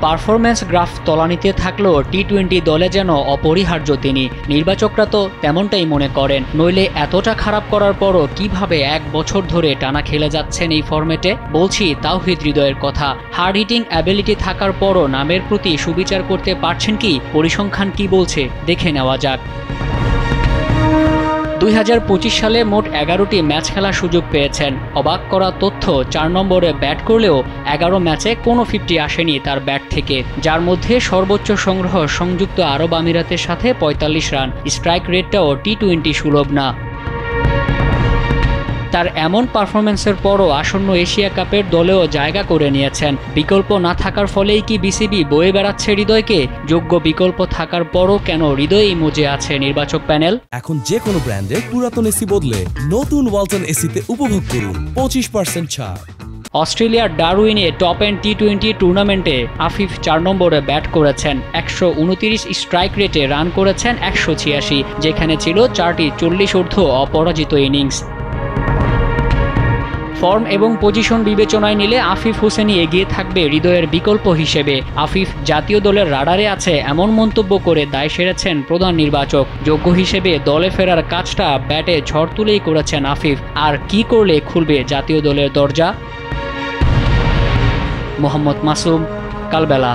Performance graph তলানিতে থাকলেও টি-20 দলে যেন অপরিহার্য তিনি। নির্বাচকরা তো তেমনটাই মনে করেন। নইলে এতটা খারাপ করার পরও কিভাবে 1 বছর ধরে টানা খেলে যাচ্ছেন এই ফরম্যাটে? বলছি তাওহিদ হৃদয়ের কথা। হার্ড হিটিং অ্যাবিলিটি থাকার পরও নামের প্রতি সুবিচার করতে পারছেন কি? পরিসংখ্যান কি বলছে দেখে নেওয়া যাক। 2025 সালে মোট 11টি ম্যাচ খেলার সুযোগ পেয়েছেন। অবাক করা তথ্য, 4 নম্বরে ব্যাট করলেও 11 ম্যাচে কোনো 50 আসেনি তার ব্যাট থেকে, যার মধ্যে সর্বোচ্চ সংগ্রহ সংযুক্ত আরব আমিরাতের সাথে 45 রান। স্ট্রাইক রেটটাও টি-20 সুলভ না। তার এমন পারফরম্যান্সের পরও আসন্ন এশিয়া কাপের দলেও জায়গা করে নিয়েছেন। বিকল্প না থাকার ফলেই কি বিসিবি বয়ে বেড়াচ্ছে হৃদয়কে? যোগ্য বিকল্প থাকার পরও কেন হৃদয়েই মজে আছে নির্বাচক প্যানেল? এখন যে কোনো ব্র্যান্ডের পুরাতন এসি বদলে নতুন ওয়ালটন এসিতে উপভোগ করুন 25% ছাড়। অস্ট্রেলিয়ার ডারউইনে টপ এন্ড টি-20 টুর্নামেন্টে আফিফ 4 নম্বরে ব্যাট করেছেন। 129 স্ট্রাইক রেটে রান করেছেন 186, যেখানে ছিল 4টি 40 ঊর্ধ্ব অপরাজিত ইনিংস। ফর্ম এবং পজিশন বিবেচনায় নিলে আফিফ হোসেনই এগিয়ে থাকবে হৃদয়ের বিকল্প হিসেবে। আফিফ জাতীয় দলের রাডারে আছে এমন মন্তব্য করে দায় সেরেছেন প্রধান নির্বাচক। যোগ্য হিসেবে দলে ফেরার কাজটা ব্যাটে ঝড় তুলেই করেছেন আফিফ। আর কি করলে খুলবে জাতীয় দলের দরজা? মোহাম্মদ মাসুম, কালবেলা।